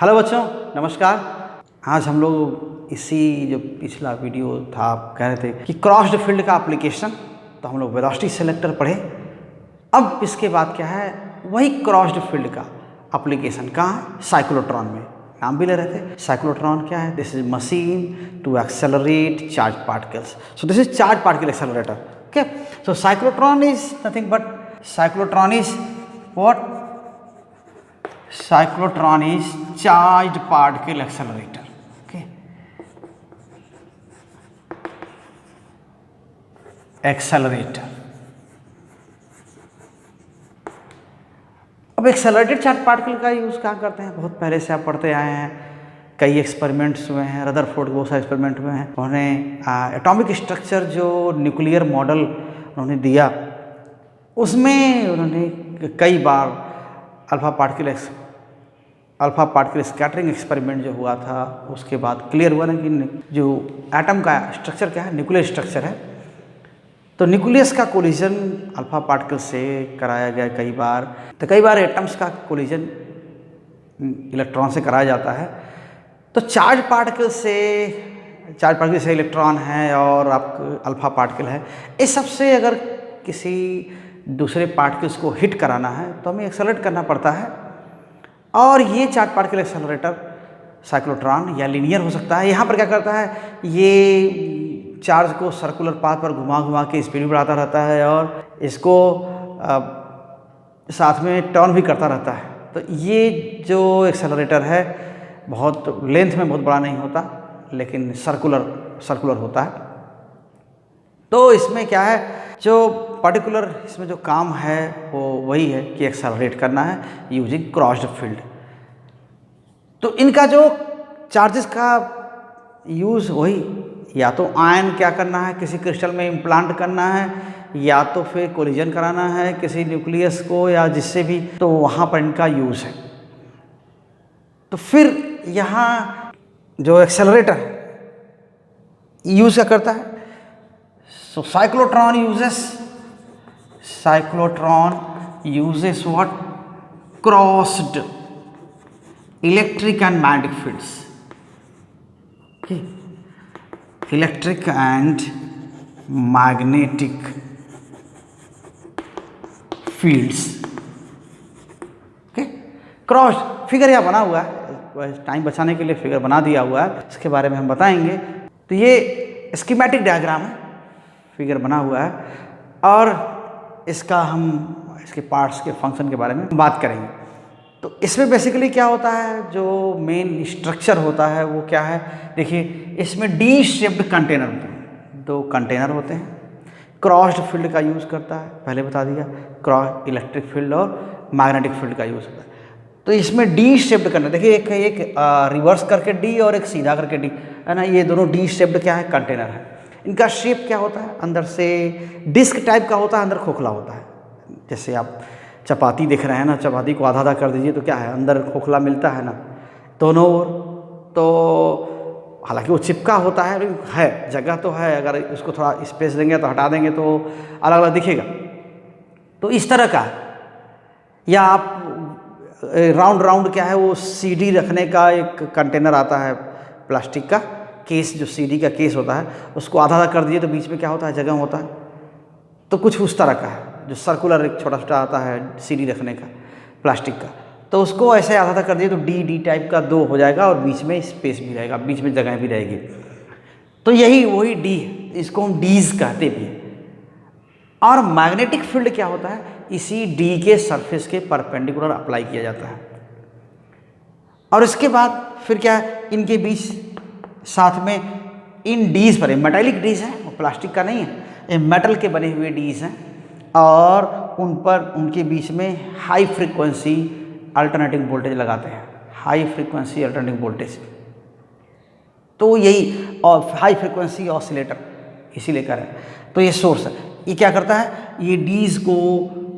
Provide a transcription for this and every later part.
Hello बच्चों, नमस्कार। आज हम लोग इसी जो पिछला वीडियो था, आप कह रहे थे कि क्रॉस्ड फील्ड का एप्लीकेशन, तो हम लोग वेलोसिटी सेलेक्टर पढ़े। अब इसके बाद क्या है, वही क्रॉस्ड फील्ड का एप्लीकेशन कहाँ है, साइक्लोट्रॉन में। नाम भी ले रहे थे साइक्लोट्रॉन। क्या है? This is machine to accelerate charge particles. So this is charge particle accelerator. Okay, so cyclotron is nothing but cyclotron is what? Cyclotron is charged particle accelerator. Okay, accelerator. अब accelerated charge particle का use कहाँ करते हैं? बहुत पहले से आप पढ़ते आए हैं, कई एक्सपेरिमेंट्स हुए हैं, रदरफोर्ड बहुत सारे एक्सपेरिमेंट हुए हैं। उन्होंने एटॉमिक स्ट्रक्चर जो न्यूक्लियर मॉडल उन्होंने दिया, उसमें उन्होंने कई बार अल्फा पार्टिकल स्कैटरिंग एक्सपेरिमेंट जो हुआ था, उसके बाद क्लियर हुआ ना कि जो एटम का स्ट्रक्चर क्या है, न्यूक्लियर स्ट्रक्चर है। तो न्यूक्लियस का कोलिजन अल्फा पार्टिकल से कराया गया कई बार। तो कई बार एटम्स का कोलिजन इलेक्ट्रॉन से कराया जाता है। तो चार्ज पार्टिकल से इलेक्ट्रॉन है और आप अल्फा पार्टिकल है, इस सबसे अगर किसी दूसरे पार्टिकल्स को हिट कराना है तो हमें एक्सेलरेट करना पड़ता है। और ये चार्ज पार्टिकल एक्सेलरेटर साइक्लोट्रॉन या लीनियर हो सकता है। यहाँ पर क्या करता है, ये चार्ज को सर्कुलर पाथ पर घुमा घुमा के स्पीड बढ़ाता रहता है और इसको साथ में टर्न भी करता रहता है। तो ये जो एक्सेलरेटर है, बहुत लेंथ में बहुत बड़ा नहीं होता, लेकिन सर्कुलर होता है। तो इसमें क्या है, जो पर्टिकुलर इसमें जो काम है वो वही है कि एक्सेलरेट करना है यूजिंग क्रॉस्ड फील्ड। तो इनका जो चार्जेस का यूज़ वही, या तो आयन क्या करना है, किसी क्रिस्टल में इम्प्लांट करना है, या तो फिर कोलिजन कराना है किसी न्यूक्लियस को या जिससे भी, तो वहाँ पर इनका यूज़ है। तो फिर यहाँ जो एक्सेलरेटर है यूज़ क्या करता है? So cyclotron uses what? Crossed electric and magnetic fields. Okay. Electric and magnetic fields. Okay. Crossed figure यहाँ बना हुआ है, टाइम बचाने के लिए फिगर बना दिया हुआ है, इसके बारे में हम बताएंगे। तो ये स्कीमेटिक डायग्राम है, फिगर बना हुआ है, और इसके पार्ट्स के फंक्शन के बारे में बात करेंगे। तो इसमें बेसिकली क्या होता है, जो मेन स्ट्रक्चर होता है वो क्या है, देखिए इसमें डी शेप्ड कंटेनर होते हैं, दो कंटेनर होते हैं। क्रॉस्ड फील्ड का यूज़ करता है, पहले बता दिया, क्रॉस इलेक्ट्रिक फील्ड और मैग्नेटिक फील्ड का यूज़ होता है। तो इसमें डी शेप्ड कंटेनर, देखिए एक रिवर्स करके डी और एक सीधा करके डी है ना, ये दोनों डी शेप्ड क्या है, कंटेनर है। इनका शेप क्या होता है, अंदर से डिस्क टाइप का होता है, अंदर खोखला होता है। जैसे आप चपाती देख रहे हैं ना, चपाती को आधा आधा कर दीजिए तो क्या है, अंदर खोखला मिलता है ना दोनों ओर। तो हालांकि वो चिपका होता है जगह तो है, अगर उसको थोड़ा स्पेस देंगे तो हटा देंगे तो अलग अलग दिखेगा। तो इस तरह का, या आप राउंड क्या है, वो सीडी रखने का एक कंटेनर आता है प्लास्टिक का केस, जो सीडी का केस होता है, उसको आधा आधा कर दीजिए तो बीच में क्या होता है, जगह होता है। तो कुछ उस तरह का है, जो सर्कुलर एक छोटा छोटा आता है सीडी रखने का प्लास्टिक का, तो उसको ऐसे आधा आधा कर दीजिए तो डी टाइप का दो हो जाएगा और बीच में स्पेस भी रहेगा, बीच में जगह भी रहेगी। तो वही डी, इसको हम डीज कहते भी हैं। और मैग्नेटिक फील्ड क्या होता है, इसी डी के सरफेस के परपेंडिकुलर अप्लाई किया जाता है। और इसके बाद फिर क्या है, इनके बीच साथ में इन डीज पर, मेटालिक डीज हैं, वो प्लास्टिक का नहीं है, ये मेटल के बने हुए डीज हैं, और उन पर उनके बीच में हाई फ्रीक्वेंसी अल्टरनेटिंग वोल्टेज लगाते हैं, हाई फ्रीक्वेंसी अल्टरनेटिंग वोल्टेज। तो यही, और हाई फ्रीक्वेंसी ऑसिलेटर इसीलिए कर रहे हैं। तो ये सोर्स है, ये क्या करता है, ये डीज को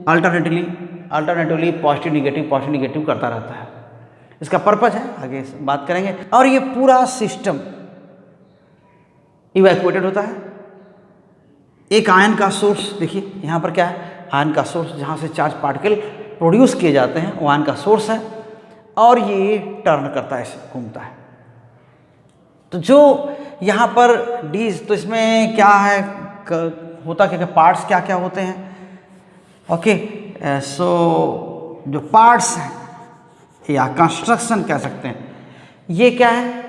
अल्टरनेटिवली पॉजिटिव निगेटिव करता रहता है। इसका पर्पज है, आगे बात करेंगे। और ये पूरा सिस्टम इवैक्यूएटेड होता है। एक आयन का सोर्स, देखिए यहाँ पर क्या है, आयन का सोर्स जहाँ से चार्ज पार्टिकल प्रोड्यूस किए जाते हैं, वो आयन का सोर्स है। और ये टर्न करता है, घूमता है। तो जो यहाँ पर डीज, तो इसमें क्या है, होता क्या, पार्ट्स क्या क्या होते हैं। ओके, सो जो पार्ट्स हैं या कंस्ट्रक्शन कह सकते हैं, ये क्या है,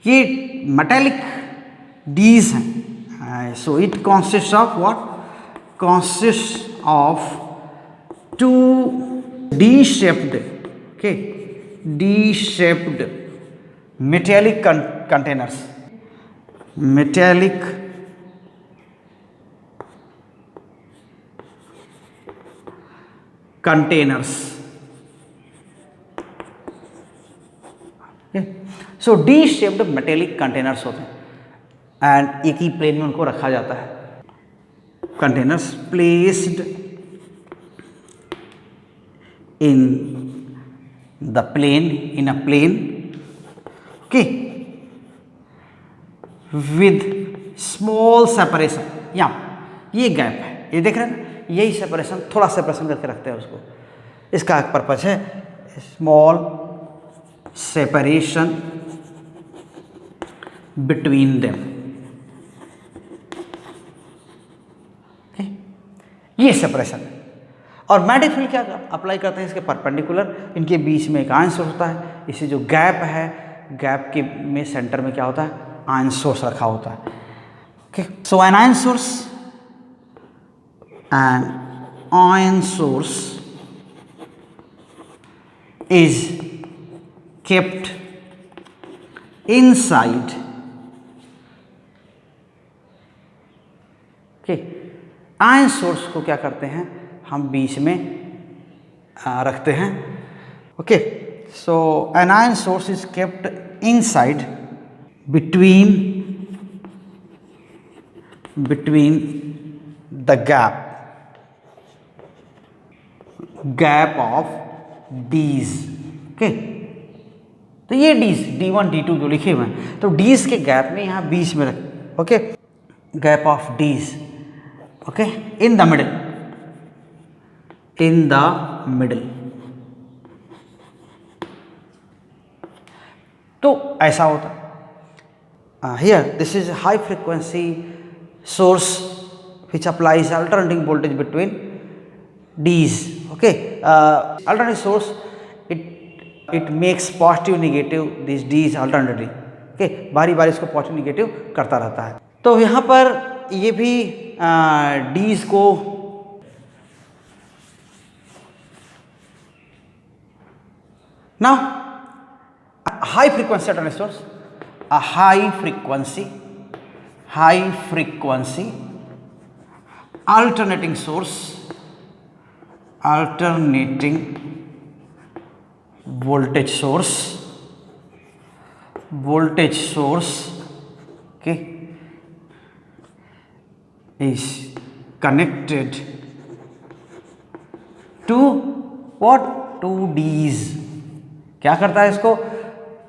ये मेटेलिक डीज हैं। So it consist of what, consist of two D shaped, okay, D shaped metallic containers, metallic containers, so D shaped metallic containers होते हैं एंड एक ही प्लेन में उनको रखा जाता है। Containers placed in the plane, in a plane, okay, with small separation. यहाँ ये गैप है, ये देख रहे हैं ना, यही सेपरेशन, थोड़ा सेपरेशन करके रखते हैं उसको। इसका एक पर्पज है, स्मॉल सेपरेशन बिटवीन देम, ये सेपरेशन है। और मैग्नेटिक फील्ड क्या अप्लाई करते हैं, इसके परपेंडिकुलर, इनके बीच में एक आयन सोर्स होता है। इसे जो गैप है, गैप के में सेंटर में क्या होता है, आयन सोर्स रखा होता है। Okay, so an ion source, an ion source is kept inside, okay, ion source को क्या करते हैं हम बीच में रखते हैं। Okay, so an ion source is kept inside between the gap of D's, okay. तो ये D's, D1 D2 जो लिखे हुए हैं, तो D's के गैप में यहाँ बीच में रख, okay, gap of D's, okay, in the middle, in the middle. तो ऐसा होता है। Here this is a high frequency source which applies alternating voltage between D's, okay. Alternating source, it makes positive negative these D's alternately, okay, बारी बारी इसको positive negative करता रहता है। तो यहाँ पर ये भी D's को now high frequency alternating source, a high frequency alternating source, alternating voltage source, okay, is connected to what, to D's। क्या करता है इसको,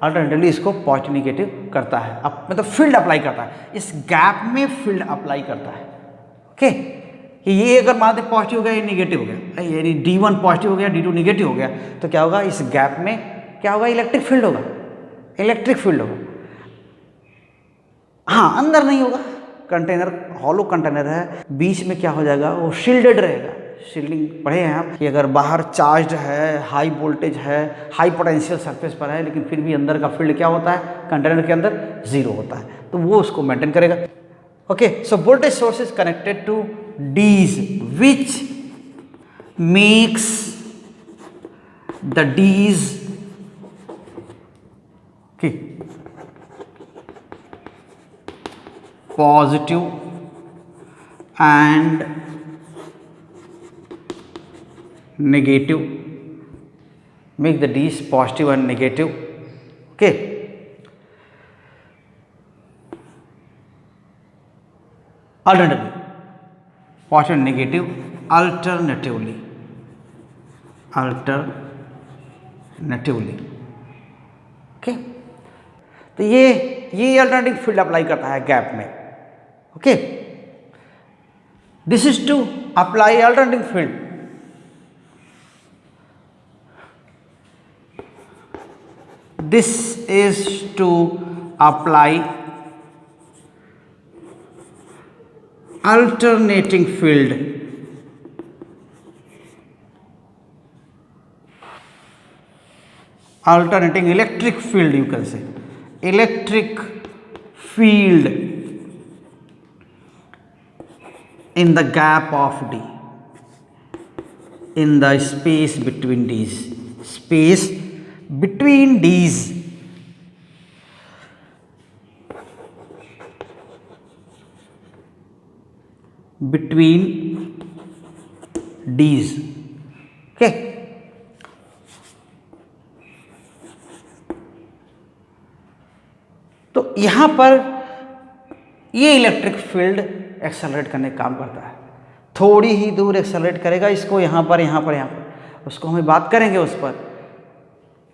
अल्टरनेटली इसको पॉजिटिव निगेटिव करता है, अब मतलब फील्ड अप्लाई करता है, इस गैप में फील्ड अप्लाई करता है। ओके, कि ये अगर मान लें पॉजिटिव हो गया, ये निगेटिव हो गया, यानी D1 पॉजिटिव हो गया, D2 निगेटिव हो गया, तो क्या होगा, इस गैप में क्या होगा, इलेक्ट्रिक फील्ड होगा, इलेक्ट्रिक फील्ड होगा। हाँ, अंदर नहीं होगा, कंटेनर हॉलो कंटेनर है, बीच में क्या हो जाएगा, वो शील्डेड रहेगा। शील्डिंग पढ़े हैं आप कि अगर बाहर चार्ज है, हाई वोल्टेज है, हाई पोटेंशियल सरफेस पर है, लेकिन फिर भी अंदर का फील्ड क्या होता है, कंटेनर के अंदर जीरो होता है, तो वो उसको मेंटेन करेगा। Okay, so voltage source is connected to D's which makes the D's, okay, positive and negative, make the D's positive and negative, okay. Alternatively, positive and negative alternatively, okay. तो ये alternative field apply करता है gap में, okay. This is to apply alternative field this is to apply alternating field, alternating electric field, you can say electric field in the gap of D, in the space between D's, space between D's, between D's, okay. तो यहां पर ये electric field accelerate करने का काम करता है, थोड़ी ही दूर एक्सेलरेट करेगा इसको, यहां पर यहां पर यहां पर, उसको हम बात करेंगे उस पर।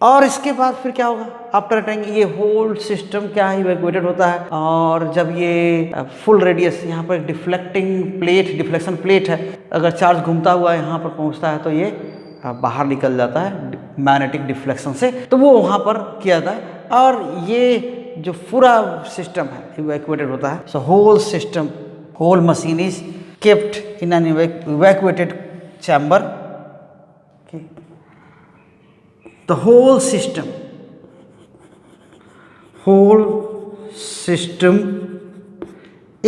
और इसके बाद फिर क्या होगा, आफ्टर टाइम ये होल सिस्टम क्या है, इवैक्यूएटेड होता है। और जब ये फुल रेडियस, यहाँ पर डिफ्लेक्टिंग प्लेट, डिफ्लेक्शन प्लेट है, अगर चार्ज घूमता हुआ यहाँ पर पहुँचता है तो ये बाहर निकल जाता है मैग्नेटिक डिफ्लेक्शन से, तो वो वहाँ पर किया जाता है। और ये जो पूरा सिस्टम है इवैक्यूएटेड होता है। So whole system, whole machine is kept in an evacuated chamber. The whole system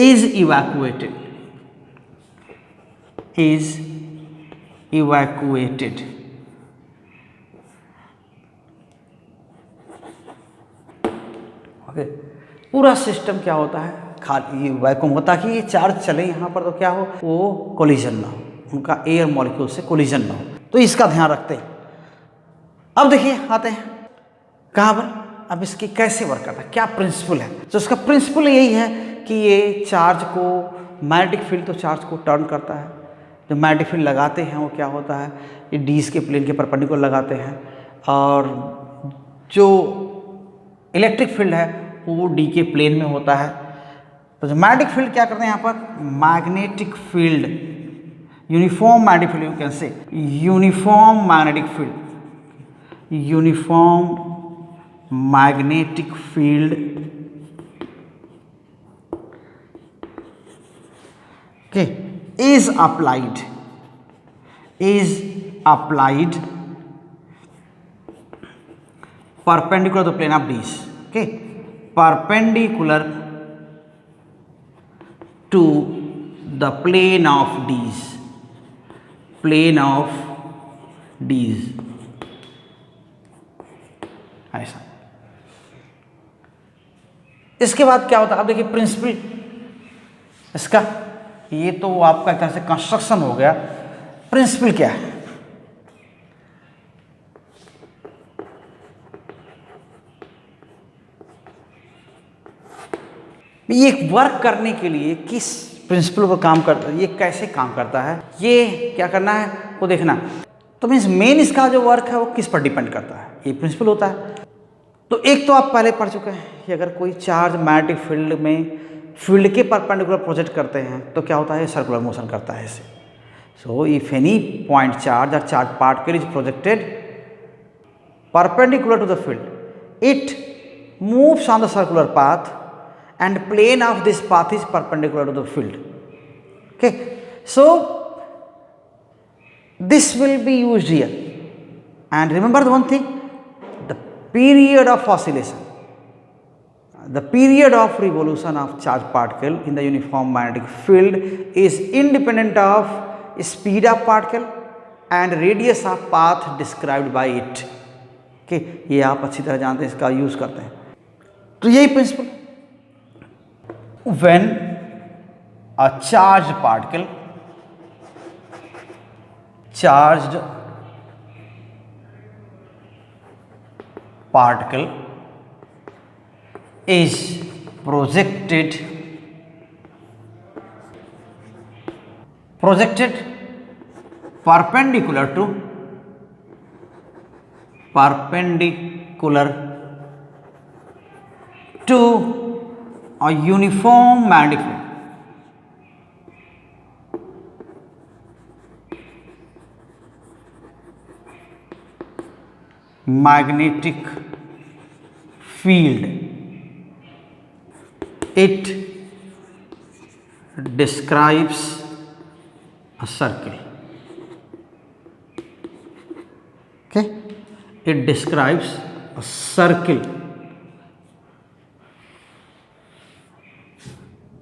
is evacuated, okay. पूरा सिस्टम क्या होता है, खाली वैक्यूम होता है कि ये चार्ज चले यहाँ पर तो क्या हो, वो कोलिजन ना हो, उनका एयर मॉलिक्यूल से कोलिजन ना हो, तो इसका ध्यान रखते हैं। अब देखिए आते हैं कहाँ पर, अब इसकी कैसे वर्क करता है, क्या प्रिंसिपल है। तो इसका प्रिंसिपल यही है कि ये चार्ज को, मैग्नेटिक फील्ड तो चार्ज को टर्न करता है। जो मैग्नेटिक फील्ड लगाते हैं वो क्या होता है, ये डीज के प्लेन के परपेंडिकुलर लगाते हैं, और जो इलेक्ट्रिक फील्ड है वो डी के प्लेन में होता है। तो जो मैग्नेटिक फील्ड क्या करते हैं यहाँ पर, magnetic field, uniform magnetic field, you can say uniform magnetic field, uniform magnetic field, okay, is applied perpendicular to the plane of D's, okay, perpendicular to the plane of D's, ऐसा। इसके बाद क्या होता है, अब देखिए प्रिंसिपल इसका, ये तो आपका एक तरह से कंस्ट्रक्शन हो गया। प्रिंसिपल क्या है, ये वर्क करने के लिए किस प्रिंसिपल पर काम करता है, ये कैसे काम करता है, ये क्या करना है वो देखना। तो मीन्स मेन इसका जो वर्क है वो किस पर डिपेंड करता है, ये प्रिंसिपल होता है। तो एक तो आप पहले पढ़ चुके हैं कि अगर कोई चार्ज मैग्नेटिक फील्ड में फील्ड के परपेंडिकुलर प्रोजेक्ट करते हैं तो क्या होता है, सर्कुलर मोशन करता है इसे। So if any point charge और charge particle is projected perpendicular to the field, it moves on the circular path and plane of this path is perpendicular to the field, okay. So this will be used here, and remember the one thing, the period of oscillation, the period of revolution of charge particle in the uniform magnetic field is independent of speed of particle and radius of path described by it, okay. ये आप अच्छी तरह जानते हैं, इसका use करते हैं। तो यही principal, when a charged particle is projected perpendicular to a uniform magnetic field, magnetic field. It describes a circle. Okay, it describes a circle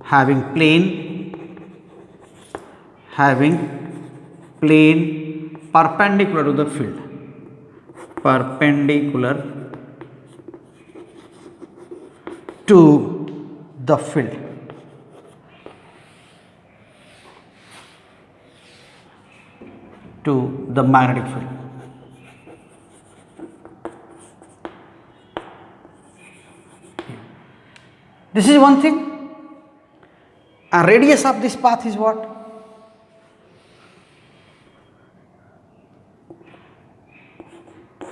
having plane perpendicular to the field, perpendicular to the field. To the magnetic field. This is one thing. And radius of this path is what?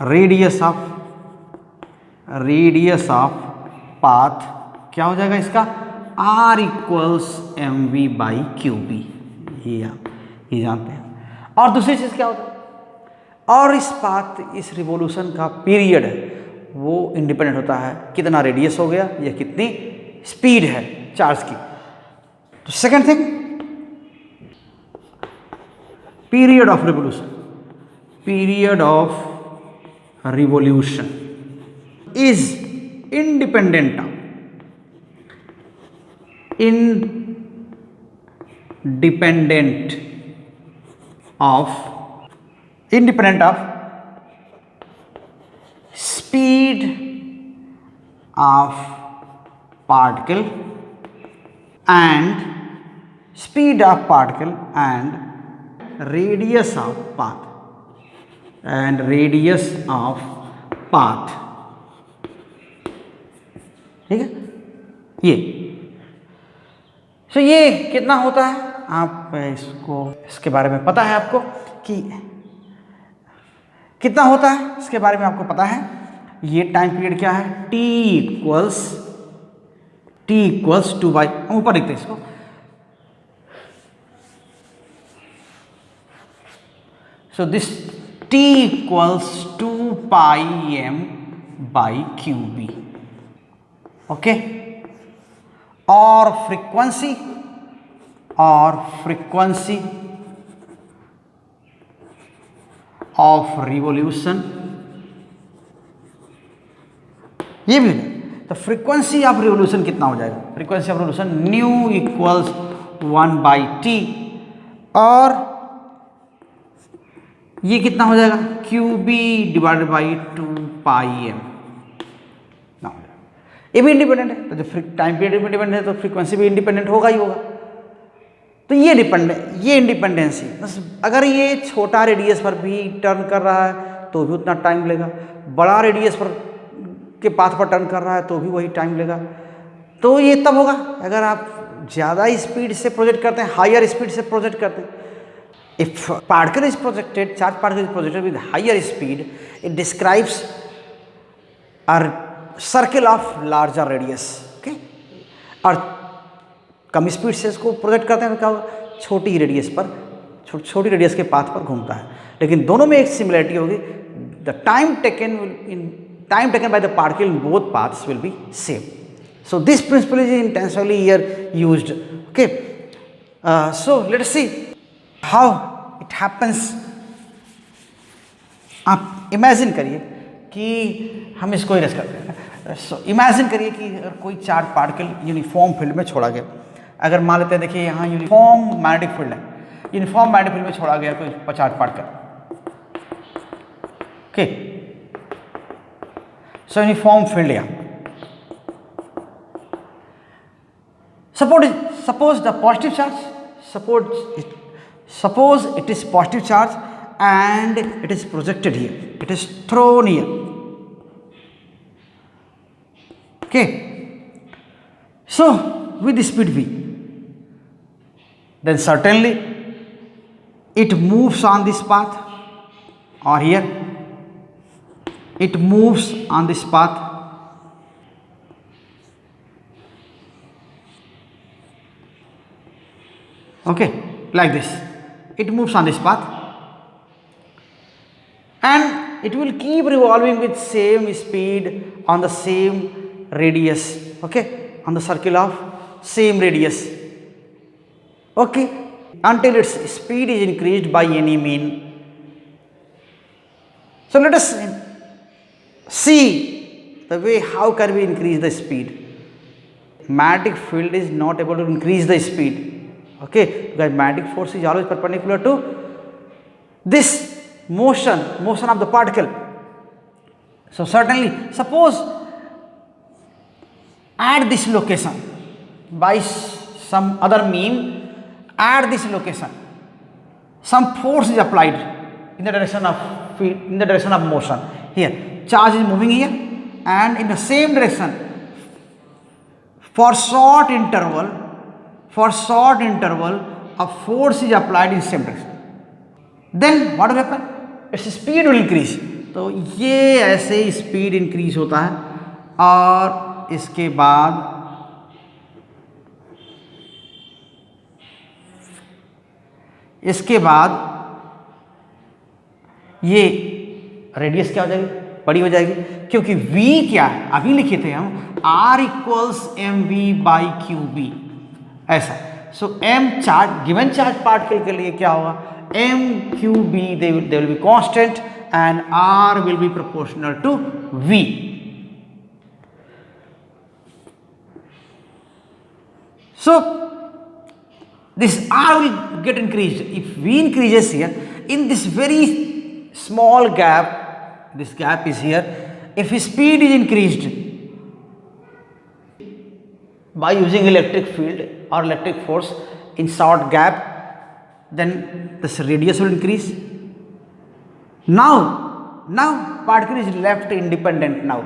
Radius of path क्या हो जाएगा इसका? R equals mv by qb. ये जानते हैं. और दूसरी चीज क्या होता है? और इस पाथ, इस रिवोल्यूशन का पीरियड वो इंडिपेंडेंट होता है कितना रेडियस हो गया या कितनी स्पीड है चार्ज की. तो second thing, period of revolution is independent of speed of particle and radius of path ठीक है. ये ये कितना होता है आप इसके बारे में पता है आपको कि कितना होता है, इसके बारे में आपको पता है. ये टाइम पीरियड क्या है? t इक्वल्स 2 बाई, हम ऊपर लिखते हैं इसको. So this t equals 2 pi m by QB. Okay. और फ्रीक्वेंसी ऑफ रिवोल्यूशन ये भी है. तो फ्रीक्वेंसी ऑफ रिवोल्यूशन कितना हो जाएगा? Frequency of revolution new equals 1 by T. और ये कितना हो जाएगा? QB divided by 2 pi m. ये भी इंडिपेंडेंट है. तो जब टाइम पीरियड इंडिपेंडेंट है तो फ्रीक्वेंसी भी इंडिपेंडेंट होगा ही होगा. तो ये इंडिपेंडेंसी, अगर ये छोटा रेडियस पर भी टर्न कर रहा है तो भी उतना टाइम लेगा, बड़ा रेडियस पर के पाथ पर टर्न कर रहा है तो भी वही टाइम लेगा. तो ये तब होगा अगर आप ज़्यादा स्पीड से प्रोजेक्ट करते हैं, हायर स्पीड से प्रोजेक्ट करते हैं. If particle is projected, charge particle is projected with higher speed, it describes a circle of larger radius. Okay. और कम स्पीड से इसको प्रोजेक्ट करते हैं तो क्या होगा? छोटी रेडियस पर, छोटी रेडियस के पाथ पर घूमता है. लेकिन दोनों में एक सिमिलरिटी होगी. The time taken by the particle in both paths will be same. So this principle is intensively here used. Okay. So let's see how it happens. आप इमेजिन करिए कि हम इसको इरेज करते हैं. सो इमेजिन करिए कि अगर कोई चार्ज पार्टिकल यूनिफॉर्म फील्ड में छोड़ा गया. अगर मान लेते हैं, देखिए यहाँ यूनिफॉर्म मैग्नेटिक फील्ड है, यूनिफॉर्म मैग्नेटिक फील्ड में छोड़ा गया कोई चार्ज पार्टिकल. ओके. सो यूनिफॉर्म फील्ड या suppose the positive charge, suppose it is positive charge and it is projected here, it is thrown here. Okay. So with speed v, then certainly it moves on this path, or here it moves on this path. Okay, like this it moves on this path and it will keep revolving with same speed on the same radius, okay, on the circle of same radius, okay, until its speed is increased by any mean. So let us see the way how can we increase the speed. Magnetic field is not able to increase the speed, okay, because magnetic force is always perpendicular to this motion of the particle. So certainly, suppose at this location by some other mean, at this location some force is applied in the direction of field, in the direction of motion. Here charge is moving here, and in the same direction for short interval a force is applied in same direction. Then what will happen? Its speed will increase. तो ये ऐसे speed increase होता है, और इसके बाद ये radius क्या हो जाएगी, बड़ी हो जाएगी, क्योंकि v क्या है, अभी लिखे थे हम R equals m we by Q b, ऐसा. So m charge, given charge particle के लिए क्या होगा, m q b they will be constant and R will be proportional to v. So this R will get increased if v increases here in this very small gap. This gap is here. If speed is increased by using electric field or electric force in short gap, then this radius will increase. Now particle is left independent now.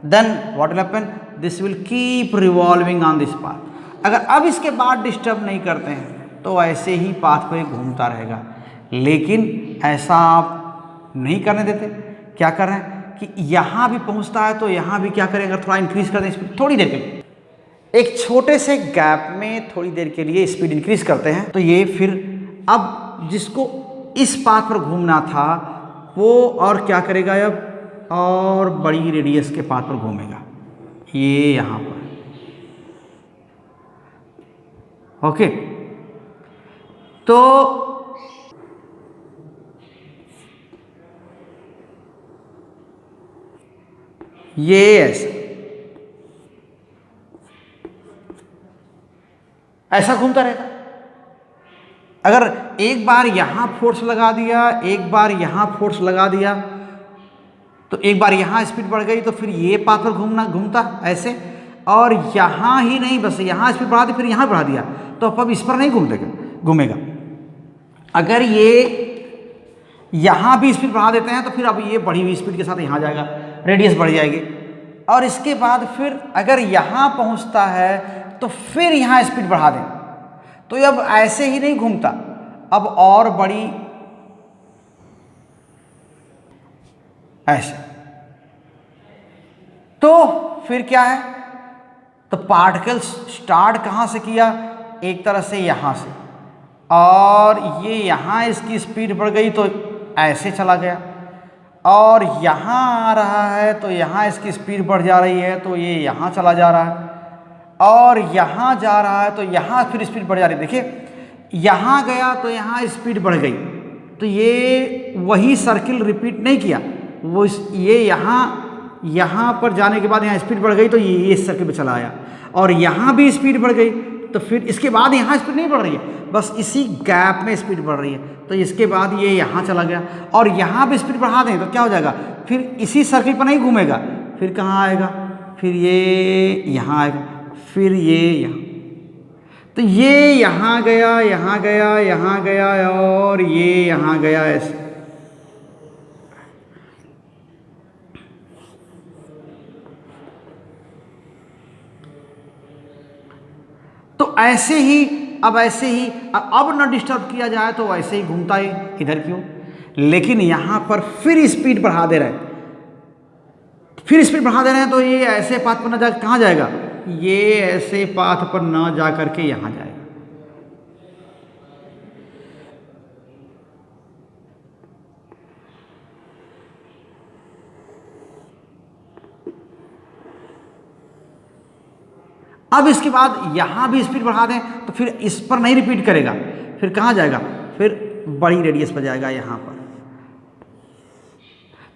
Then what will happen? This will keep revolving on this path. अगर अब इसके बाद disturb नहीं करते हैं तो ऐसे ही path पर घूमता रहेगा, लेकिन ऐसा आप नहीं करने देते. क्या कर रहे हैं कि यहाँ भी पहुँचता है तो यहाँ भी क्या करें, अगर थोड़ा इंक्रीज कर दें स्पीड थोड़ी देर के लिए, एक छोटे से गैप में थोड़ी देर के लिए स्पीड इंक्रीज करते हैं, तो ये फिर अब जिसको इस पाथ पर घूमना था वो और क्या करेगा, अब और बड़ी रेडियस के पाथ पर घूमेगा, ये यहाँ पर. ओके, तो ये ऐसा घूमता रहेगा. अगर एक बार यहां फोर्स लगा दिया, एक बार यहां फोर्स लगा दिया, तो एक बार यहां स्पीड बढ़ गई तो फिर ये पाथ पर घूमता ऐसे, और यहां ही नहीं बस यहां स्पीड बढ़ा दी फिर यहां बढ़ा दिया, तो अब इस पर नहीं घूमेगा. अगर ये यहां भी स्पीड बढ़ा देते हैं तो फिर अब ये बढ़ी हुई स्पीड के साथ यहां जाएगा, रेडियस बढ़ जाएगी, और इसके बाद फिर अगर यहां पहुंचता है तो फिर यहां स्पीड बढ़ा दें, तो अब ऐसे ही नहीं घूमता, अब और बड़ी ऐसे. तो फिर क्या है, तो पार्टिकल स्टार्ट कहां से किया, एक तरह से यहां से, और ये यहां इसकी स्पीड बढ़ गई तो ऐसे चला गया, और यहां आ रहा है तो यहां इसकी स्पीड बढ़ जा रही है तो ये यहां चला जा रहा है, और यहां जा रहा है तो यहां फिर स्पीड बढ़ जा रही है. देखिए यहां गया तो यहां स्पीड बढ़ गई, तो ये वही सर्किल रिपीट नहीं किया, वो ये यहाँ पर जाने के बाद यहाँ स्पीड बढ़ गई तो ये इस सर्किल पे चला आया, और यहाँ भी स्पीड बढ़ गई तो फिर इसके बाद यहाँ स्पीड नहीं बढ़ रही है, बस इसी गैप में स्पीड बढ़ रही है, तो इसके बाद ये यहाँ चला गया, और यहाँ भी स्पीड बढ़ा दें तो क्या हो जाएगा, फिर इसी सर्किल पर नहीं घूमेगा, फिर कहाँ आएगा, फिर ये यहाँ आएगा, फिर ये यहाँ, तो ये यहाँ गया, यहाँ गया, यहाँ गया, और ये यहाँ गया ऐसे. तो ऐसे ही अब न डिस्टर्ब किया जाए तो ऐसे ही घूमता है इधर क्यों, लेकिन यहां पर फिर स्पीड बढ़ा दे रहे हैं, तो ये ऐसे पाथ पर ना जा, कहां जाएगा, ये ऐसे पाथ पर ना जा करके यहां जाएगा. अब इसके बाद यहाँ भी स्पीड बढ़ा दें तो फिर इस पर नहीं रिपीट करेगा, फिर कहाँ जाएगा, फिर बड़ी रेडियस पर जाएगा यहाँ पर।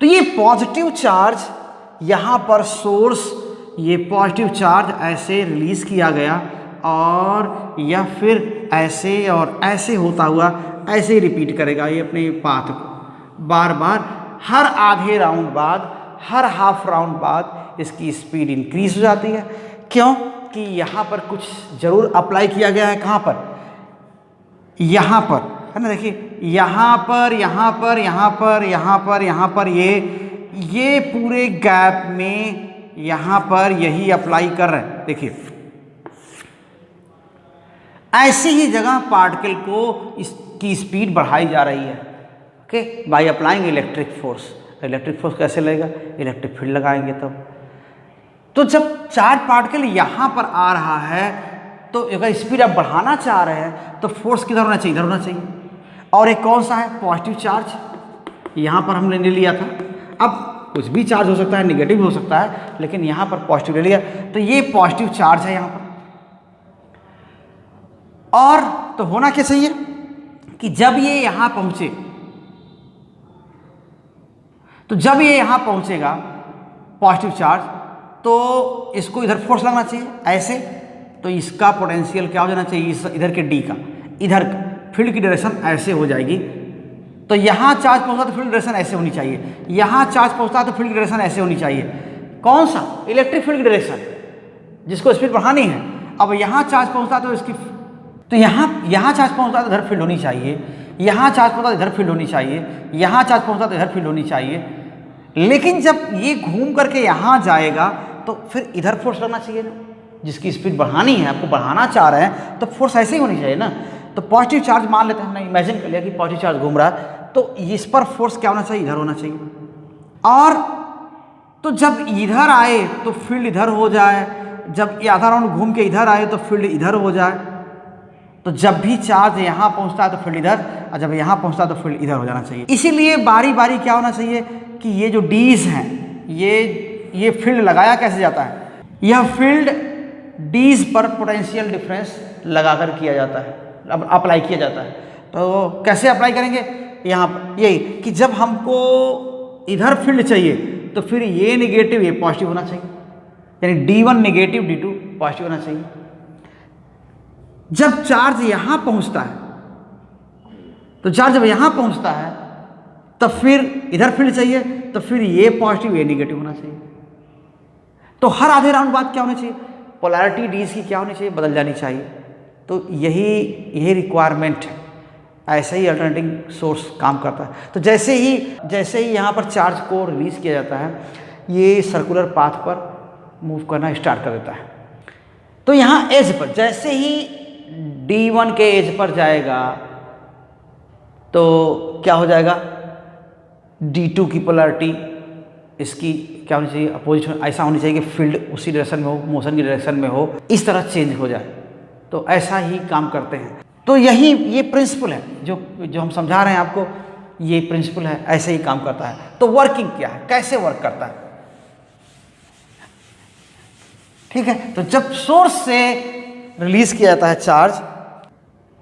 तो ये पॉजिटिव चार्ज यहाँ पर सोर्स, ये पॉजिटिव चार्ज ऐसे रिलीज किया गया और या फिर ऐसे और ऐसे होता हुआ ऐसे ही रिपीट करेगा ये अपने पाथ को बार बार। हर आधे राउंड बाद, हर हाफ राउंड बाद इसकी स्पीड इंक्रीज हो जाती है। क्यों कि यहाँ पर कुछ जरूर अप्लाई किया गया है। कहाँ पर, यहाँ पर है ना, देखिए यहाँ पर, यहाँ पर, यहाँ पर, यहाँ पर, यहाँ पर, ये पूरे गैप में यहाँ पर यही अप्लाई कर रहे हैं। देखिए ऐसी ही जगह पार्टिकल को इसकी स्पीड बढ़ाई जा रही है, okay, by applying electric force. Electric force कैसे लगेगा, इलेक्ट्रिक फील्ड लगाएंगे तब। तो जब चार्ज पार्टिकल यहाँ पर आ रहा है तो अगर स्पीड आप बढ़ाना चाह रहे हैं तो फोर्स किधर होना चाहिए, इधर होना चाहिए। और एक कौन सा है, पॉजिटिव चार्ज, यहाँ पर हमने ले लिया था। अब कुछ भी चार्ज हो सकता है, निगेटिव हो सकता है, लेकिन यहाँ पर पॉजिटिव ले लिया तो ये पॉजिटिव चार्ज है यहाँ पर। और तो होना क्या चाहिए कि जब ये यहाँ पहुँचे, तो जब ये यहाँ पहुँचेगा पॉजिटिव चार्ज, तो इसको इधर फोर्स लगना चाहिए ऐसे, तो इसका पोटेंशियल क्या हो जाना चाहिए, इधर के डी का, इधर फील्ड की डायरेक्शन ऐसे हो जाएगी। तो यहाँ चार्ज पहुँचता तो फील्ड डायरेक्शन ऐसे होनी चाहिए, यहाँ चार्ज पहुँचता तो फील्ड की डायरेक्शन ऐसे होनी चाहिए। कौन सा, इलेक्ट्रिक फील्ड की डायरेक्शन, जिसको स्पीड बढ़ानी है। अब यहाँ चार्ज पहुँचता तो इसकी, तो यहाँ चार्ज पहुँचता तो इधर फील्ड होनी चाहिए, यहाँ चार्ज पहुँचता तो इधर फील्ड होनी चाहिए, यहाँ चार्ज पहुँचता तो इधर फील्ड होनी चाहिए। लेकिन जब ये घूम करके यहाँ जाएगा तो फिर इधर फोर्स लगना चाहिए ना, जिसकी स्पीड बढ़ानी है, आपको बढ़ाना चाह रहे हैं तो फोर्स ऐसे ही होनी चाहिए ना। तो पॉजिटिव चार्ज मान लेते हैं, हमने इमेजिन कर लिया कि पॉजिटिव चार्ज घूम रहा है, तो इस पर फोर्स क्या होना चाहिए, इधर होना चाहिए। और तो जब इधर आए तो फील्ड इधर हो जाए, जब ये आधा राउंड घूम के इधर आए तो फील्ड इधर हो जाए। तो जब भी चार्ज यहाँ पहुँचता है तो फील्ड इधर, और जब यहाँ पहुँचता है तो फील्ड इधर हो जाना चाहिए। इसीलिए बारी बारी क्या होना चाहिए कि ये जो डीज हैं, ये फील्ड लगाया कैसे जाता है, यह फील्ड डीज पर पोटेंशियल डिफरेंस लगाकर किया जाता है, अब अप्लाई किया जाता है। तो कैसे अप्लाई करेंगे, यहाँ पर यही कि जब हमको इधर फील्ड चाहिए तो फिर ये निगेटिव ये पॉजिटिव होना चाहिए, यानी D1 निगेटिव D2 पॉजिटिव होना चाहिए। जब चार्ज यहाँ पहुँचता है, तो चार्ज जब यहाँ पहुँचता है तब फिर इधर फील्ड चाहिए, तो फिर ये पॉजिटिव ये निगेटिव होना चाहिए। तो हर आधे राउंड बाद क्या होना चाहिए, पोलैरिटी डीज की क्या होनी चाहिए, बदल जानी चाहिए। तो यही रिक्वायरमेंट है, ऐसे ही अल्टरनेटिंग सोर्स काम करता है। तो जैसे ही यहाँ पर चार्ज को रिलीज किया जाता है, ये सर्कुलर पाथ पर मूव करना स्टार्ट कर देता है। तो यहाँ एज पर जैसे ही D1 के एज पर जाएगा तो क्या हो जाएगा, D2 की पोलैरिटी इसकी क्या होनी चाहिए, अपोजिट, ऐसा होनी चाहिए कि फील्ड उसी डायरेक्शन में हो, मोशन की डायरेक्शन में हो, इस तरह चेंज हो जाए। तो ऐसा ही काम करते हैं। तो ये प्रिंसिपल है जो हम समझा रहे हैं आपको, ये प्रिंसिपल है, ऐसे ही काम करता है। तो वर्किंग क्या है, कैसे वर्क करता है, ठीक है। तो जब सोर्स से रिलीज किया जाता है चार्ज,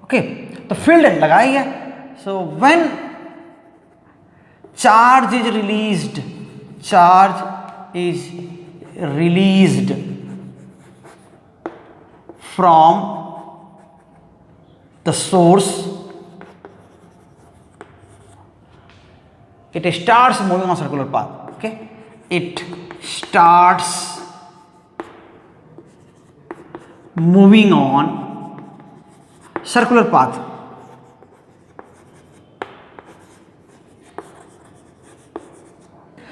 ओके, तो फील्ड लगाई है। So when charge is released from the source, it starts moving on circular path, okay, it starts moving on circular path।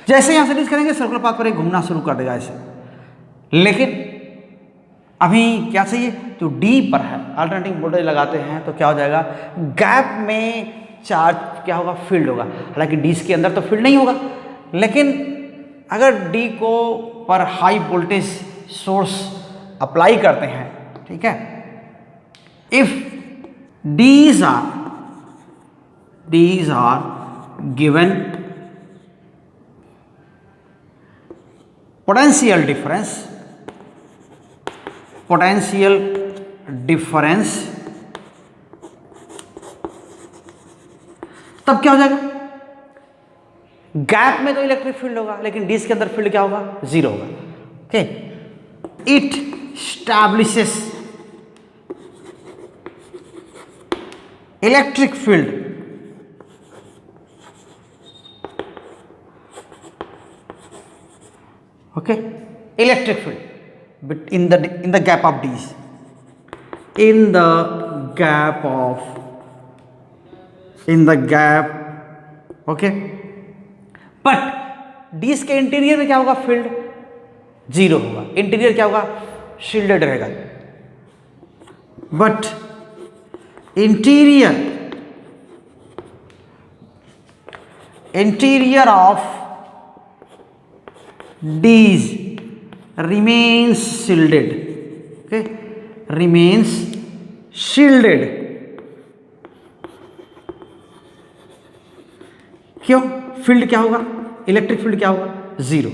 जैसे यहां से रिलीज करेंगे सर्कुलर पाथ पर एक घूमना शुरू कर देगा ऐसे। लेकिन अभी क्या चाहिए, जो D पर है अल्टरनेटिंग वोल्टेज लगाते हैं तो क्या हो जाएगा, गैप में चार्ज क्या होगा, फील्ड होगा। हालांकि D के अंदर तो फील्ड नहीं होगा, लेकिन अगर D को पर हाई वोल्टेज सोर्स अप्लाई करते हैं, ठीक है, if D's are given potential difference potential difference, तब क्या हो जाएगा, गैप में तो इलेक्ट्रिक फील्ड होगा लेकिन डिस्क के अंदर फील्ड क्या होगा, जीरो होगा। Okay, it establishes electric field okay, electric field but in the gap of D's, in the gap okay, but D's के इंटीरियर में क्या होगा, फील्ड जीरो होगा, इंटीरियर क्या होगा, शील्डेड रहेगा, but interior of D's remains shielded, okay, remains shielded, क्यों, field क्या होगा, इलेक्ट्रिक फील्ड क्या होगा, जीरो।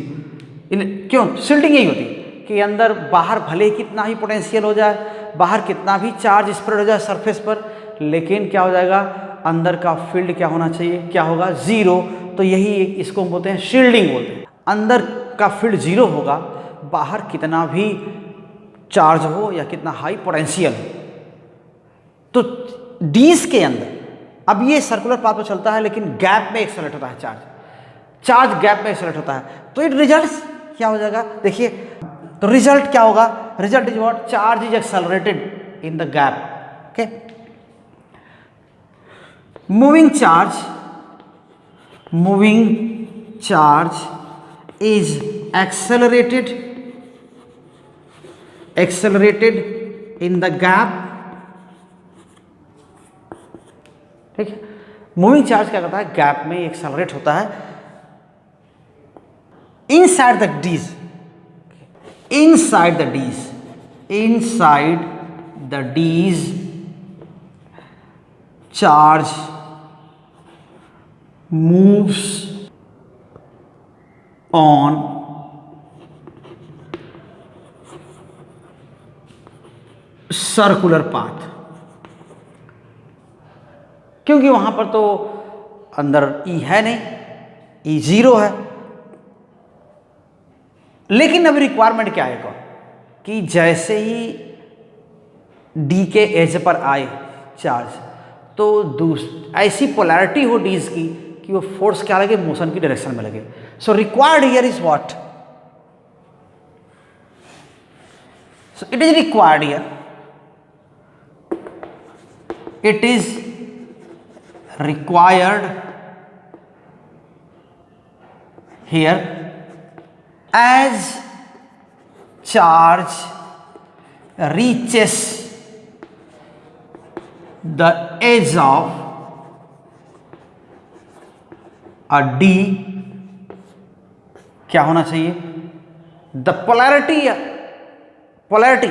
क्यों, शील्डिंग यही होती है कि अंदर बाहर भले ही कितना ही पोटेंशियल हो जाए, बाहर कितना भी चार्ज स्प्रेड हो जाए सरफेस पर, लेकिन क्या हो जाएगा, अंदर का फील्ड क्या होना चाहिए, क्या होगा, जीरो। तो यही इसको बोलते हैं शील्डिंग बोलते हैं। अंदर का फील्ड जीरो होगा, बाहर कितना भी चार्ज हो या कितना हाई पोटेंशियल हो। तो डीज के अंदर अब ये सर्कुलर पाथ पर चलता है लेकिन गैप में एक्सेलरेट होता है, चार्ज गैप में एक्सेलरेट होता है, तो इट रिजल्ट क्या हो जाएगा, देखिए, तो रिजल्ट क्या होगा, result is what, charge is accelerated in the gap. Okay, moving charge is accelerated in the gap, ठीक है। मूविंग चार्ज क्या करता है, गैप में एक्सेलरेट होता है inside the dees charge moves on circular path, क्योंकि वहां पर तो अंदर ई है नहीं, ई जीरो है, लेकिन अभी रिक्वायरमेंट क्या है कि जैसे ही डी के एज पर आए चार्ज, तो ऐसी पोलैरिटी हो डीज की कि वो फोर्स क्या लगे, मोशन की डायरेक्शन में लगे। So required here is what, so it is required here, it is required here as charge reaches the edge of a D, क्या होना चाहिए, द पोलैरिटी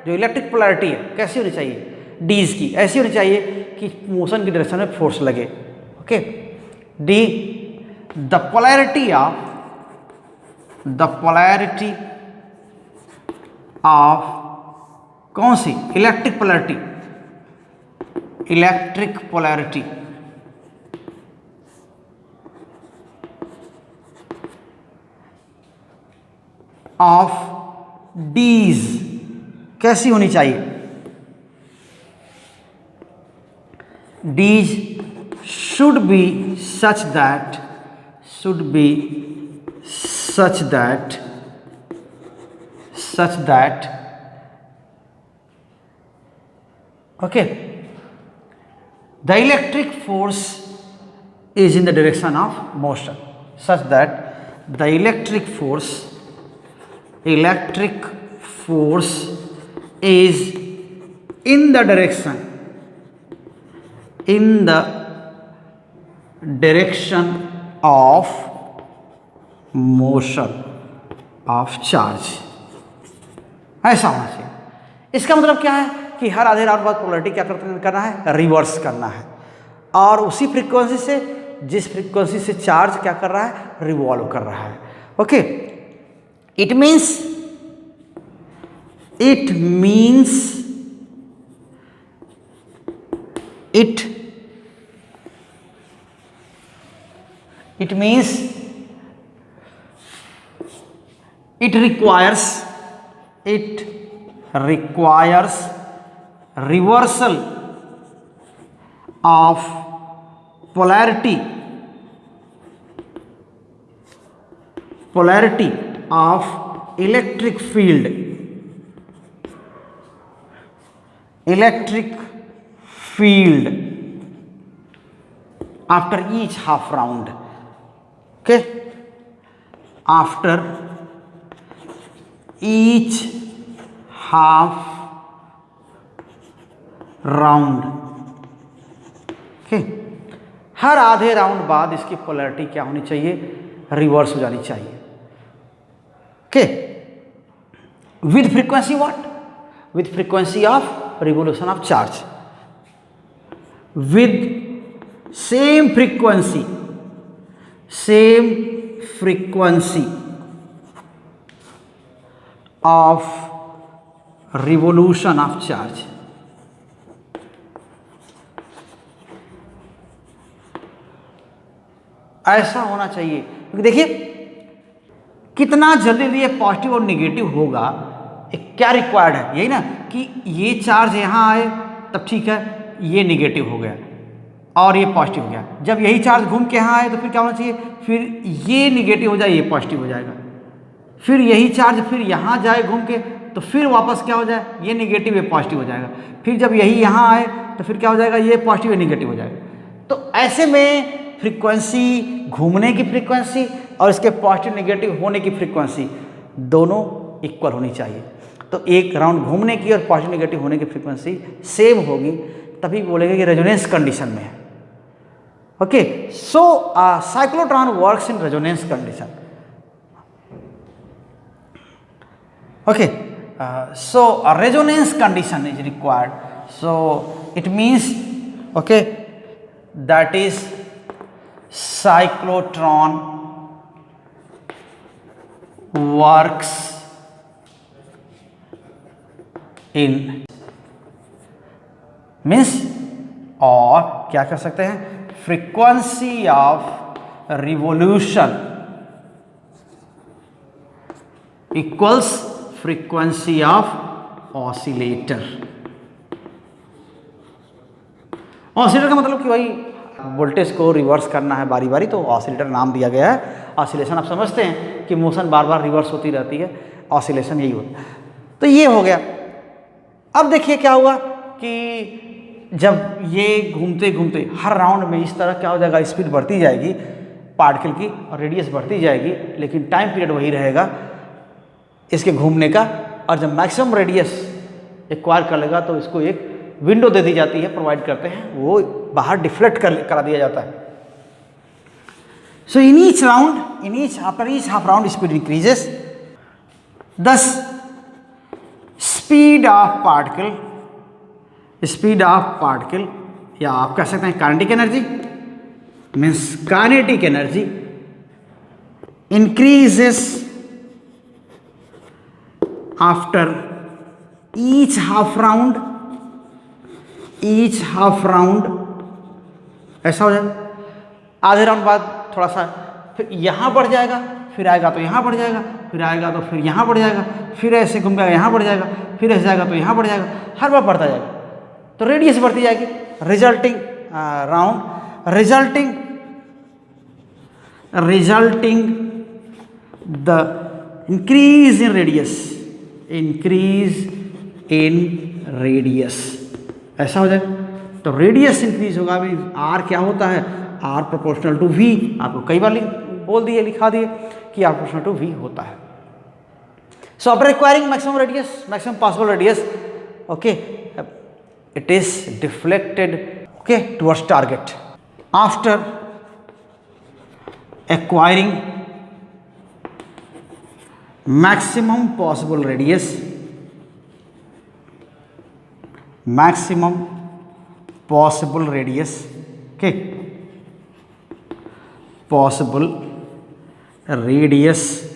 जो इलेक्ट्रिक पोलैरिटी है कैसी होनी चाहिए, डीज की ऐसी होनी चाहिए कि मोशन की डायरेक्शन में फोर्स लगे। Okay, D the polarity of कौन सी, इलेक्ट्रिक पोलैरिटी ऑफ डीज कैसी होनी चाहिए, D's should be such that okay, the electric force is in the direction of motion, such that the electric force is in the direction of motion of charge, ऐसा होना चाहिए। इसका मतलब क्या है कि हर आधे राउंड बाद पोलैरिटी क्या करना है, रिवर्स करना है, और उसी फ्रीक्वेंसी से जिस फ्रीक्वेंसी से चार्ज क्या कर रहा है, रिवॉल्व कर रहा है। Okay, it means It means it requires reversal of polarity of electric field after each half round. Okay, after each half round. Okay, हर आधे राउंड बाद इसकी पोलैरिटी क्या होनी चाहिए? रिवर्स हो जानी चाहिए. Okay, with frequency what? With frequency of revolution of charge, with same frequency of revolution of charge. ऐसा होना चाहिए, क्योंकि देखिए कितना जल्दी ये पॉजिटिव और निगेटिव होगा. एक क्या रिक्वायर्ड है, यही ना कि ये चार्ज यहाँ आए तब ठीक है, ये निगेटिव हो गया और ये पॉजिटिव हो गया. जब यही चार्ज घूम के यहाँ आए तो फिर क्या होना चाहिए? फिर ये निगेटिव हो जाए, ये पॉजिटिव हो जाएगा. फिर यही चार्ज फिर यहाँ जाए घूम के तो फिर वापस क्या हो जाए? ये निगेटिव, ये पॉजिटिव हो जाएगा. फिर जब यही यहाँ आए तो फिर क्या हो जाएगा? ये पॉजिटिव, ये निगेटिव हो जाएगा. तो ऐसे में फ्रीक्वेंसी, घूमने की फ्रीक्वेंसी और इसके पॉजिटिव निगेटिव होने की फ्रीक्वेंसी दोनों इक्वल होनी चाहिए. तो एक राउंड घूमने की और पॉजिटिव निगेटिव होने की फ्रीक्वेंसी सेम होगी, तभी बोलेंगे कि रेजोनेंस कंडीशन में है. Okay, so cyclotron works in resonance condition. Okay, so a resonance condition is required. So it means, okay, that is cyclotron works in, means, और क्या कर सकते हैं? frequency of revolution equals frequency of oscillator. Oscillator का मतलब कि भाई voltage को रिवर्स करना है बारी बारी, तो ऑसिलेटर नाम दिया गया है. ऑसिलेशन आप समझते हैं कि मोशन बार बार रिवर्स होती रहती है, ऑसिलेशन यही होता है. तो ये हो गया. अब देखिए क्या हुआ कि जब ये घूमते घूमते हर राउंड में इस तरह क्या हो जाएगा? स्पीड बढ़ती जाएगी पार्टिकल की और रेडियस बढ़ती जाएगी, लेकिन टाइम पीरियड वही रहेगा इसके घूमने का. और जब मैक्सिमम रेडियस एक्वायर कर लेगा तो इसको एक विंडो दे दी जाती है, प्रोवाइड करते हैं, वो बाहर डिफ्लेक्ट करा दिया जाता है. So in each round, after each half round speed increases. Thus speed of particle या आप कह सकते हैं kinetic energy, means kinetic energy increases after each half round. ऐसा हो जाएगा. आधे राउंड बाद थोड़ा सा फिर यहाँ बढ़ जाएगा, फिर आएगा तो यहाँ बढ़ जाएगा, फिर आएगा तो फिर यहाँ बढ़ जाएगा, फिर ऐसे घूम जाएगा यहाँ बढ़ जाएगा, फिर ऐसे जाएगा तो यहाँ बढ़ जाएगा, हर बार बढ़ता जाएगा. तो रेडियस बढ़ती जाएगी. Resulting the increase in radius. ऐसा हो जाएगा. तो रेडियस इंक्रीज होगा, आर क्या होता है? R proportional to v. आपको कई बार बोल दिए, लिखा दिए कि आर प्रोपोर्शनल टू वी होता है. So after requiring maximum possible radius, okay, it is deflected, okay, towards target. After acquiring maximum possible radius, okay, possible radius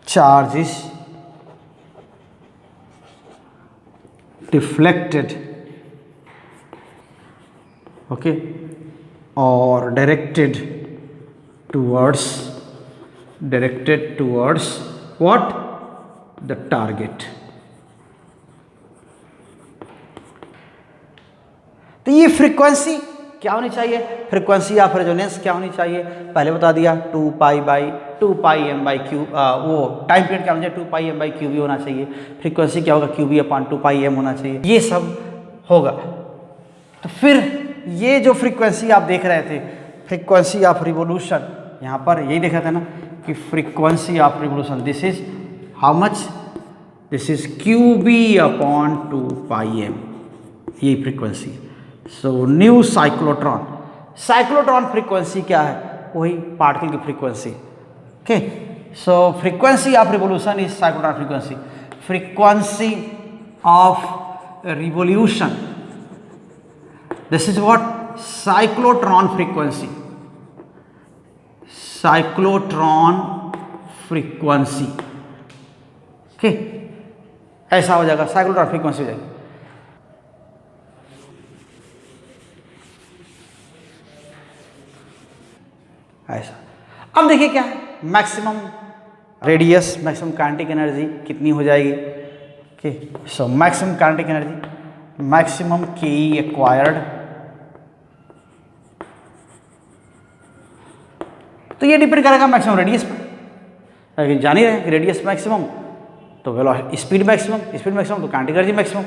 charge is deflected, okay, or directed towards what? The target. तो ये frequency क्या होनी चाहिए? Frequency of resonance क्या होनी चाहिए? पहले बता दिया 2 pi by 2 pi m by q, वो टाइम पीरियड क्या होना चाहिए? 2 pi m by Q b होना चाहिए। फ्रीक्वेंसी क्या होगा? Q B upon 2 pi m होना चाहिए। ये सब होगा। तो फिर ये जो फ्रीक्वेंसी आप देख रहे थे, फ्रीक्वेंसी ऑफ रिवोल्यूशन, यहाँ पर यही देखा था ना कि frequency of revolution, this is how much? This is Q B upon 2 pi M, ये frequency. So new cyclotron, cyclotron frequency क्या है? वही पार्टिकल की frequency. Okay, so frequency of revolution is cyclotron frequency. Frequency of revolution, this is what? Cyclotron frequency, cyclotron frequency. Okay, ऐसा हो जाएगा, cyclotron frequency हो जाएगी। ऐसा। अब देखिए क्या है, maximum radius, maximum kinetic energy कितनी हो जाएगी? Okay, so maximum kinetic energy, maximum के एक्वायर्ड, तो ये डिपेंड करेगा मैक्सिमम रेडियस पर। जान ही रहे कि रेडियस मैक्सिमम तो velocity, speed maximum, speed maximum तो काइनेटिक एनर्जी मैक्सिमम,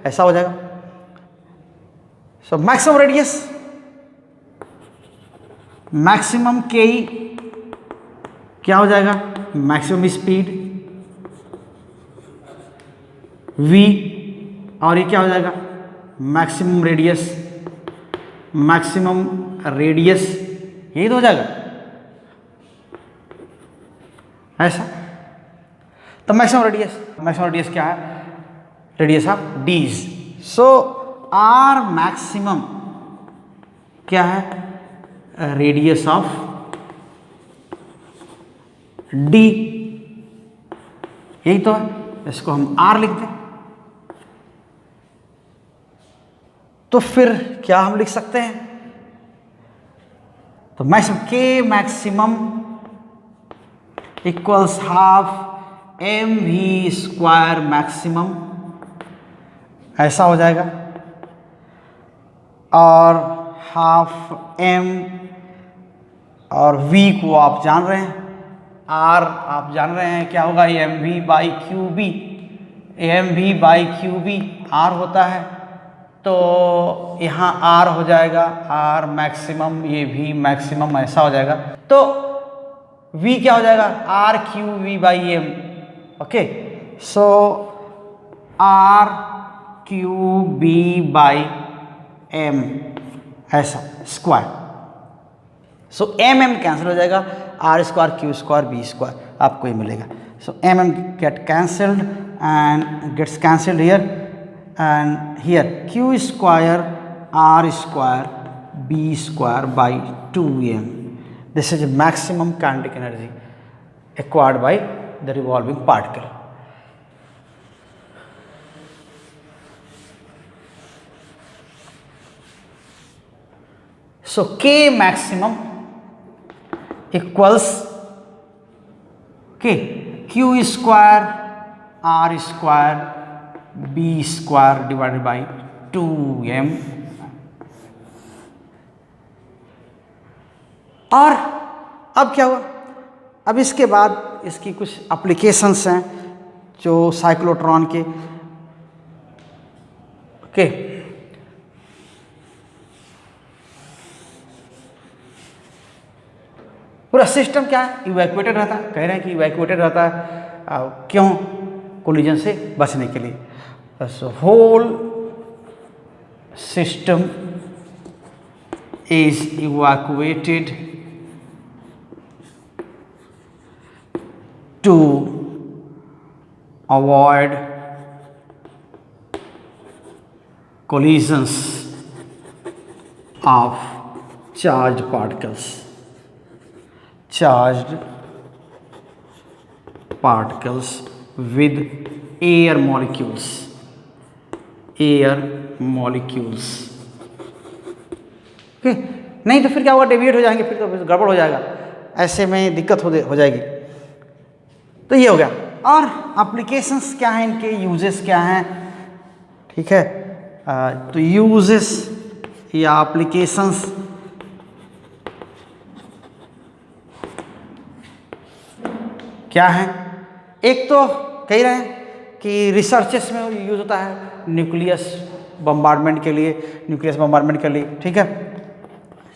ऐसा हो जाएगा। सो मैक्सिमम रेडियस, मैक्सिमम के क्या हो जाएगा? मैक्सिमम स्पीड v, और ये क्या हो जाएगा? मैक्सिमम रेडियस, मैक्सिमम रेडियस, यही तो हो जाएगा ऐसा। तो मैक्सिमम रेडियस क्या है? Radius of dees. So r maximum क्या है? रेडियस ऑफ डी, यही तो है, इसको हम आर लिख दें। तो फिर क्या हम लिख सकते हैं? तो मैक्सिमम के maximum equals half m v square maximum, ऐसा हो जाएगा। और हाफ एम और v को आप जान रहे हैं, r आप जान रहे हैं क्या होगा? M we by Q B, M we by Q B r होता है। तो यहाँ r हो जाएगा, r मैक्सिमम, ये v मैक्सिमम, ऐसा हो जाएगा। तो v क्या हो जाएगा? r Q V by M. Okay, so r Q B by M, ऐसा square. So M M cancel हो जाएगा, R square Q square B square आपको ये मिलेगा। So M M get cancelled and gets cancelled here and here, q square r square B square by 2m। This is maximum kinetic energy acquired by the revolving particle. So K maximum equals Q square R square B square divided by 2m। और अब क्या हुआ? अब इसके बाद इसकी कुछ applications हैं जो साइक्लोट्रॉन के। ओके, पूरा सिस्टम क्या है? इवैक्यूएटेड रहता है। कह रहे हैं कि इवैक्यूएटेड रहता है, क्यों? कोलिजन से बचने के लिए। So whole system is evacuated to avoid collisions of charged particles, with air molecules air molecules. Okay, नहीं तो फिर क्या होगा, डेविएट हो जाएंगे, फिर तो गड़बड़ हो जाएगा, ऐसे में दिक्कत हो जाएगी। तो ये हो गया। और एप्लीकेशंस क्या हैं, इनके यूजेस क्या हैं, ठीक है। तो यूजेस या एप्लीकेशंस क्या हैं, एक तो कह रहे हैं कि रिसर्चेस में यूज होता है न्यूक्लियस बम्बार्डमेंट के लिए, ठीक है।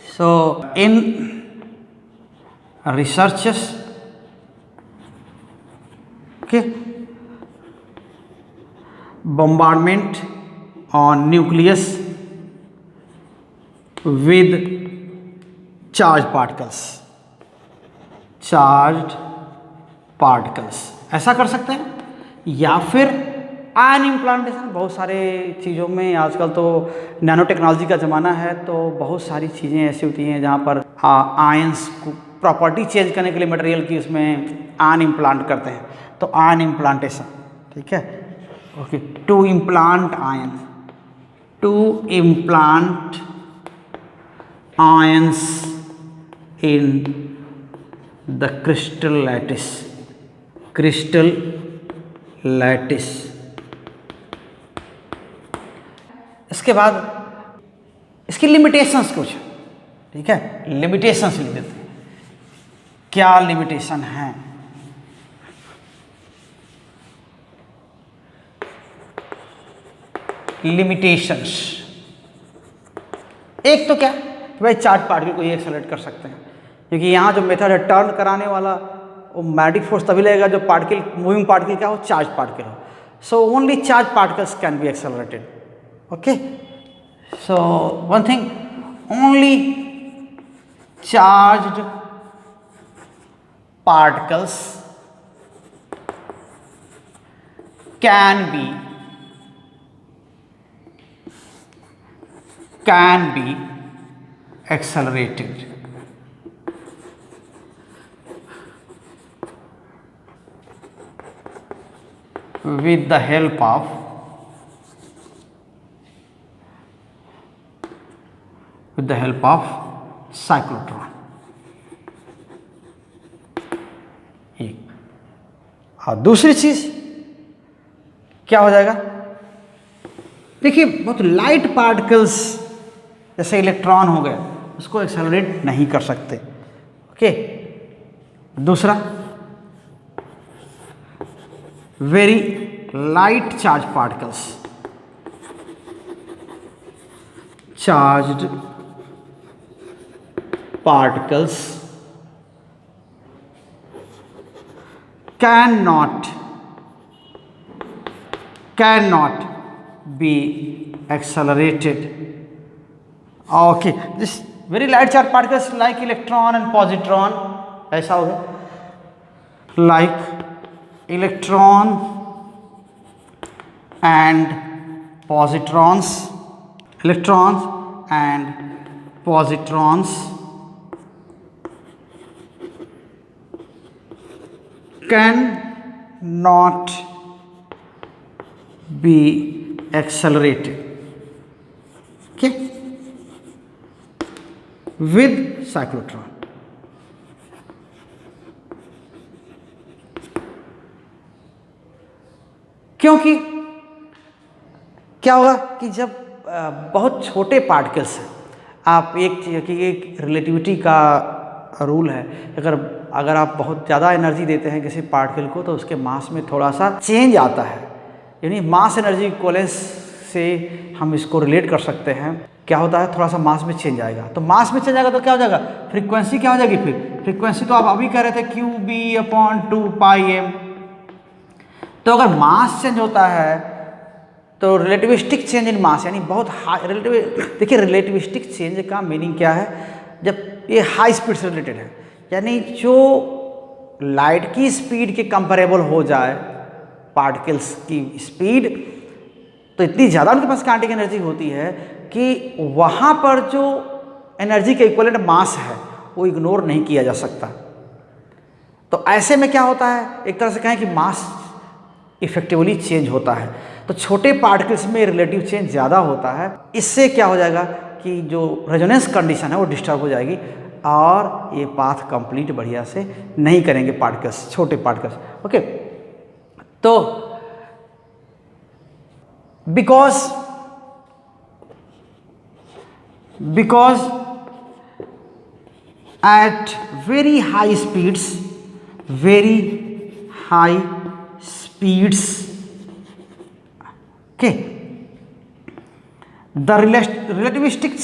So in researches, okay, bombardment on nucleus with charged particles, ऐसा कर सकते हैं। या फिर आयन इम्प्लांटेशन, बहुत सारे चीज़ों में आजकल तो नैनो टेक्नोलॉजी का ज़माना है, तो बहुत सारी चीज़ें ऐसी होती हैं जहाँ पर आयंस को प्रॉपर्टी चेंज करने के लिए मटेरियल की उसमें आयन इम्प्लांट करते हैं, तो आयन इम्प्लांटेशन, ठीक है। Okay, to implant ions in the crystal lattice. इसके बाद इसकी लिमिटेशंस कुछ, ठीक है, लिमिटेशंस लिख देते हैं। क्या लिमिटेशन है? लिमिटेशंस, एक तो क्या कि भाई चार्ज पार्टिकल को ये एक्सेलरेट कर सकते हैं, क्योंकि यहाँ जो मेथड है टर्न कराने वाला, वो मैग्नेटिक फोर्स तभी लगेगा जो पार्टिकल, मूविंग पार्टिकल क्या हो, चार्ज पार्टिकल हो। So only charge particles can be accelerated. Okay, so one thing, only charged particles can be accelerated with the help of cyclotron। एक, और दूसरी चीज क्या हो जाएगा, देखिए बहुत लाइट पार्टिकल्स जैसे इलेक्ट्रॉन हो गए, उसको एक्सेलरेट नहीं कर सकते। ओके, दूसरा very light charge particles cannot be accelerated। Okay, this very light charge particles like electron and positron, ऐसा हो गया, like electron and positrons, can not be accelerated, okay, with cyclotron। क्योंकि क्या होगा कि जब बहुत छोटे पार्टिकल्स हैं, आप एक रिलेटिविटी का रूल है, अगर आप बहुत ज़्यादा एनर्जी देते हैं किसी पार्टिकल को, तो उसके मास में थोड़ा सा चेंज आता है, यानी मास एनर्जी इक्वलेंस से हम इसको रिलेट कर सकते हैं। क्या होता है, थोड़ा सा मास में चेंज आएगा, तो मास में चेंज आएगा तो क्या हो जाएगा, फ्रीक्वेंसी क्या हो जाएगी, फिर फ्रीक्वेंसी तो आप अभी कह रहे थे QB/2πm। तो अगर मास चेंज होता है तो रिलेटिविस्टिक चेंज इन मास, यानी बहुत हाई देखिए रिलेटिविस्टिक चेंज का मीनिंग क्या है, जब ये हाई स्पीड से रिलेटेड है, यानी जो लाइट की स्पीड के कंपेरेबल हो जाए पार्टिकल्स की स्पीड, तो इतनी ज़्यादा उनके पास काइनेटिक एनर्जी होती है कि वहाँ पर जो एनर्जी का इक्विवेलेंट मास है वो इग्नोर नहीं किया जा सकता। तो ऐसे में क्या होता है, एक तरह से कहें कि मास इफेक्टिवली चेंज होता है। तो छोटे पार्टिकल्स में रिलेटिव चेंज ज़्यादा होता है। इससे क्या हो जाएगा कि जो रेजोनेंस कंडीशन है वो डिस्टर्ब हो जाएगी और ये पाथ कंप्लीट बढ़िया से नहीं करेंगे पार्टिकल्स, छोटे पार्टिकल्स। ओके, तो because at very high speeds, okay, the relativistic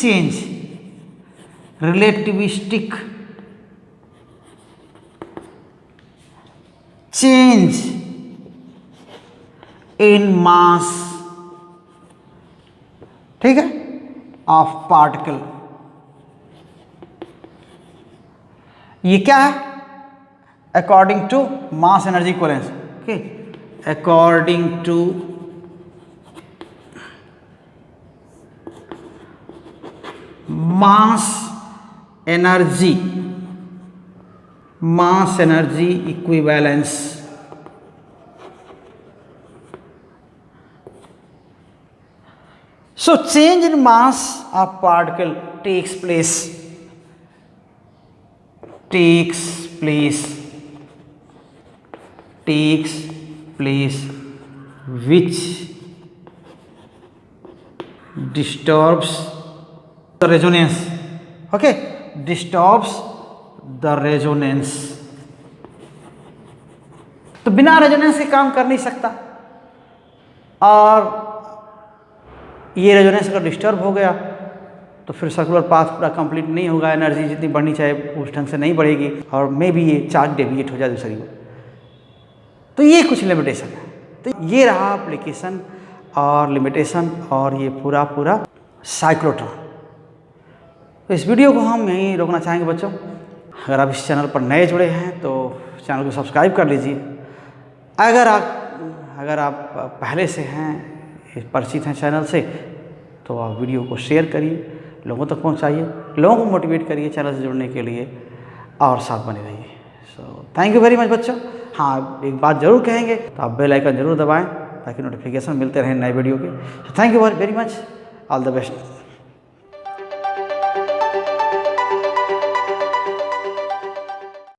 change in mass, ठीक है, ऑफ पार्टिकल, ये क्या है? According to mass energy equivalence. Okay, according to mass energy equivalence. So change in mass of particle takes place which disturbs the resonance. Okay, disturbs the resonance. तो बिना resonance के काम कर नहीं सकता, और ये रेजोनेंस अगर डिस्टर्ब हो गया तो फिर सर्कुलर पाथ पूरा कंप्लीट नहीं होगा, एनर्जी जितनी बढ़नी चाहिए उस ढंग से नहीं बढ़ेगी, और मे भी ये चार्ज डेविएट हो जाए दूसरी ओर। तो ये कुछ लिमिटेशन है। तो ये रहा एप्लीकेशन और लिमिटेशन और ये पूरा साइक्लोट्रॉन। तो इस वीडियो को हम यहीं रोकना चाहेंगे बच्चों। अगर आप इस चैनल पर नए जुड़े हैं तो चैनल को सब्सक्राइब कर लीजिए। अगर आप पहले से हैं, परिचित हैं चैनल से, तो आप वीडियो को शेयर करिए, लोगों तक पहुंचाइए, लोगों को मोटिवेट करिए चैनल से जुड़ने के लिए, और साथ बने रहिए। So thank you very much बच्चों। हाँ, एक बात जरूर कहेंगे, तो आप बेल आइकन जरूर दबाएं ताकि नोटिफिकेशन मिलते रहें नए वीडियो के। So thank you very much, all the best.